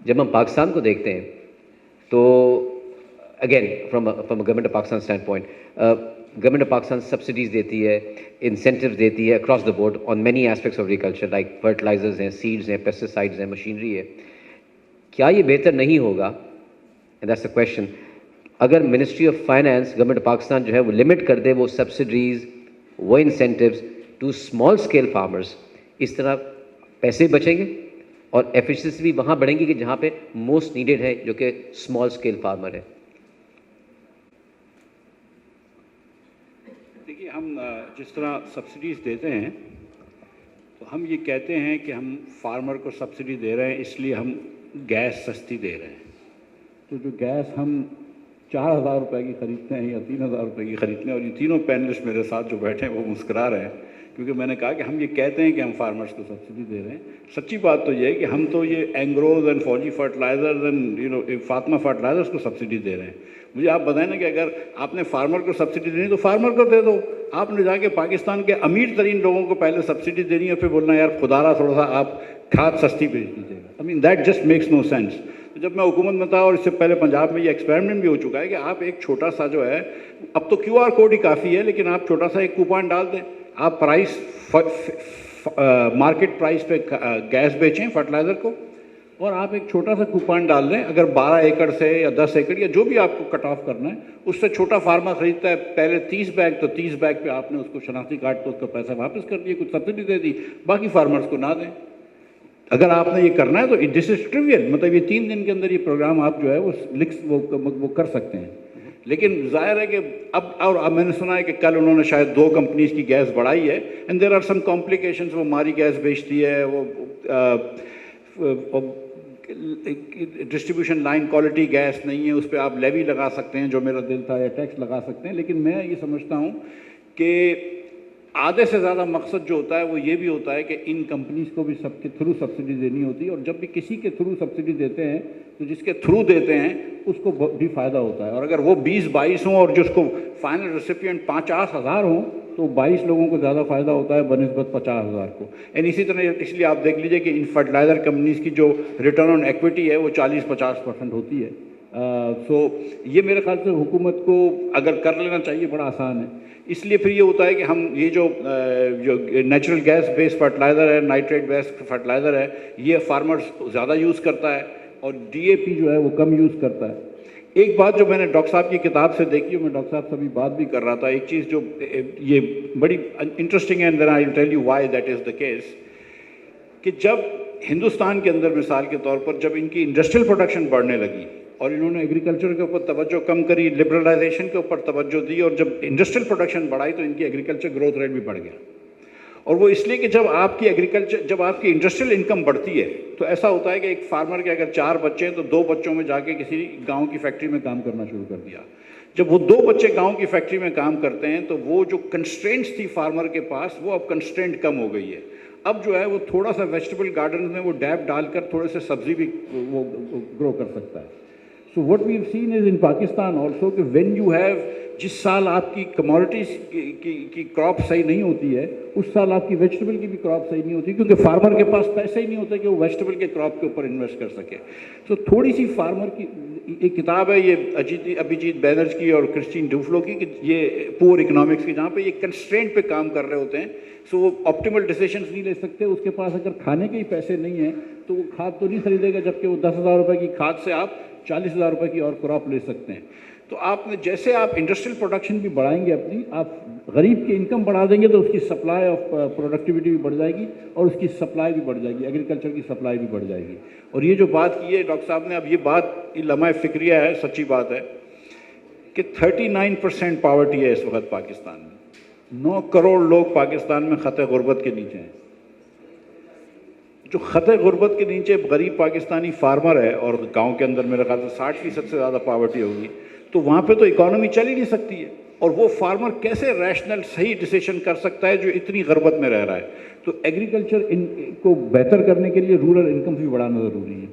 جب ہم پاکستان کو دیکھتے ہیں تو again from government of Pakistan stand point, government of Pakistan subsidies دیتی ہے، انسینٹیو دیتی ہے across the board on many aspects of agriculture, like fertilizers ہیں، سیڈز ہیں، پیسٹیسائڈز ہیں، مشینری ہے. کیا یہ بہتر نہیں ہوگا، اینڈ دیٹس اے کویشچن، اگر ministry of finance government of Pakistan جو ہے وہ لمٹ کر دے وہ سبسڈیز، وہ incentives to small scale farmers? اس طرح پیسے بچیں گے اور ایفیشنسی بھی وہاں بڑھیں گی کہ جہاں پہ موسٹ نیڈیڈ ہے، جو کہ اسمال اسکیل فارمر ہے. دیکھیے، ہم جس طرح سبسڈیز دیتے ہیں تو ہم یہ کہتے ہیں کہ ہم فارمر کو سبسڈی دے رہے ہیں اس لیے ہم گیس سستی دے رہے ہیں. تو جو گیس ہم 4,000 روپے کی خریدتے ہیں یا 3,000 روپے کی خریدتے ہیں، اور یہ تینوں پینلسٹ میرے ساتھ جو بیٹھے ہیں وہ مسکرا رہے ہیں کیونکہ میں نے کہا کہ ہم یہ کہتے ہیں کہ ہم فارمرز کو سبسڈی دے رہے ہیں. سچی بات تو یہ ہے کہ ہم تو یہ اینگروز اینڈ فوجی فرٹیلائزرز اینڈ فاطمہ فرٹیلائزرز کو سبسڈی دے رہے ہیں. مجھے آپ بتائیں نا کہ اگر آپ نے فارمر کو سبسڈی دینی تو فارمر کو دے دو. آپ نے جا کے پاکستان کے امیر ترین لوگوں کو پہلے سبسڈی دینی ہے، پھر بولنا یار خدا را تھوڑا سا آپ کھاد سستی بھیج دیجیے گا. I mean that just makes no sense. جب میں حکومت میں تھا اور اس سے پہلے پنجاب میں یہ ایکسپیریمنٹ بھی ہو چکا ہے کہ آپ ایک چھوٹا سا جو ہے، اب تو کیو آر کوڈ ہی کافی ہے، لیکن آپ چھوٹا سا ایک کوپن ڈال دیں، آپ پرائس مارکیٹ پرائس پہ گیس بیچیں فرٹیلائزر کو، اور آپ ایک چھوٹا سا کوپن ڈال دیں. اگر 12 ایکڑ سے یا 10 ایکڑ یا جو بھی آپ کو کٹ آف کرنا ہے، اس سے چھوٹا فارمر خریدتا ہے پہلے 30 بیگ، تو 30 بیگ پہ آپ نے اس کو شناختی کارڈ تو اس کا پیسہ واپس کر دیا، کچھ سبسڈی دے دی، باقی فارمرز کو نہ دیں. اگر آپ نے یہ کرنا ہے تو دس از ٹریویل، مطلب یہ 3 دن کے اندر یہ پروگرام آپ جو ہے وہ کر سکتے ہیں. لیکن ظاہر ہے کہ اب میں نے سنا ہے کہ کل انہوں نے شاید 2 کمپنیز کی گیس بڑھائی ہے، and there are some complications. وہ ماری گیس بیچتی ہے، وہ ڈسٹریبیوشن لائن کوالٹی گیس نہیں ہے، اس پہ آپ لیوی لگا سکتے ہیں جو میرا دل تھا، یا ٹیکس لگا سکتے ہیں. لیکن میں یہ سمجھتا ہوں کہ آدھے سے زیادہ مقصد جو ہوتا ہے وہ یہ بھی ہوتا ہے کہ ان کمپنیز کو بھی سب کے تھرو سبسڈی دینی ہوتی ہے، اور جب بھی کسی کے تھرو سبسڈی دیتے ہیں تو جس کے تھرو دیتے ہیں اس کو بھی فائدہ ہوتا ہے. اور اگر وہ 20-22 ہوں اور جس کو فائنل ریسیپینٹ 50,000 ہوں تو 22 لوگوں کو زیادہ فائدہ ہوتا ہے بنسبت 50,000 کو. اینڈ اسی طرح اس لیے آپ دیکھ لیجئے کہ ان فرٹیلائزر کمپنیز کی جو ریٹرن آن ایکویٹی ہے وہ 40-50% ہوتی ہے. سو یہ میرے خیال سے حکومت کو اگر کر لینا چاہیے، بڑا آسان ہے. اس لیے پھر یہ ہوتا ہے کہ ہم یہ جو نیچرل گیس بیس فرٹیلائزر ہے، نائٹریٹ بیس فرٹیلائزر ہے، یہ فارمرز زیادہ یوز کرتا ہے اور ڈی اے پی جو ہے وہ کم یوز کرتا ہے. ایک بات جو میں نے ڈاکٹر صاحب کی کتاب سے دیکھی، میں ڈاکٹر صاحب سے ابھی بات بھی کر رہا تھا، ایک چیز جو یہ بڑی انٹرسٹنگ ہے، and then I will tell you why that is the case, کہ جب ہندوستان کے اندر مثال کے طور پر جب ان کی انڈسٹریل پروڈکشن بڑھنے لگی اور انہوں نے ایگریکلچر کے اوپر توجہ کم کری، لبرلائزیشن کے اوپر توجہ دی، اور جب انڈسٹریل پروڈکشن بڑھائی تو ان کی ایگریکلچر گروتھ ریٹ بھی بڑھ گیا. اور وہ اس لیے کہ جب آپ کی انڈسٹریل انکم بڑھتی ہے تو ایسا ہوتا ہے کہ ایک فارمر کے اگر 4 بچے ہیں تو 2 بچوں میں جا کے کسی گاؤں کی فیکٹری میں کام کرنا شروع کر دیا. جب وہ 2 بچے گاؤں کی فیکٹری میں کام کرتے ہیں تو وہ جو کنسٹرینٹس تھی فارمر کے پاس، وہ اب کنسٹرینٹ کم ہو گئی ہے. اب جو ہے وہ تھوڑا سا ویجیٹیبل گارڈن میں وہ ڈیپ ڈال کر تھوڑے سے سبزی بھی وہ گرو کر سکتا ہے. So what we have seen is in Pakistan also کہ وین یو ہیو، جس سال آپ کی کموڈیٹیز کی کراپ صحیح نہیں ہوتی ہے، اس سال آپ کی ویجیٹیبل کی بھی کراپ صحیح نہیں ہوتی، کیونکہ فارمر کے پاس پیسے ہی نہیں ہوتے کہ وہ ویجیٹیبل کے کراپ کے اوپر انویسٹ کر سکے. تو تھوڑی سی فارمر کی ایک کتاب ہے یہ ابھیجیت بینرجی کی اور کرسٹین ڈوفلو کی، کہ یہ پور اکنامکس کی، جہاں پہ یہ کنسٹرینٹ پہ کام کر رہے ہوتے ہیں. سو وہ آپٹیمل ڈیسیشنز نہیں لے سکتے. اس کے پاس اگر کھانے کے ہی پیسے نہیں ہیں تو وہ کھاد تو نہیں خریدے گا، جبکہ وہ 10,000 روپے کی کھاد سے آپ 40,000 روپے کی اور کراپ لے سکتے ہیں. تو آپ نے جیسے آپ انڈسٹریل پروڈکشن بھی بڑھائیں گے اپنی، آپ غریب کی انکم بڑھا دیں گے تو اس کی سپلائی آف پروڈکٹیوٹی بھی بڑھ جائے گی اور اس کی سپلائی بھی بڑھ جائے گی، ایگریکلچر کی سپلائی بھی بڑھ جائے گی. اور یہ جو بات کی ہے ڈاکٹر صاحب نے، اب یہ بات لمحہ فکریہ ہے، سچی بات ہے کہ 39% پاورٹی ہے اس وقت پاکستان میں. 9 کروڑ لوگ پاکستان میں خطِ غربت کے نیچے ہیں. جو خطِ غربت کے نیچے غریب پاکستانی فارمر ہے، اور گاؤں کے اندر میرے خیال سے 60% سے زیادہ پاورٹی ہوگی، تو وہاں پہ تو اکانومی چل ہی نہیں سکتی ہے. اور وہ فارمر کیسے ریشنل صحیح ڈیسیشن کر سکتا ہے جو اتنی غربت میں رہ رہا ہے؟ تو ایگریکلچر کو بہتر کرنے کے لیے رورل انکم بھی بڑھانا ضروری ہے.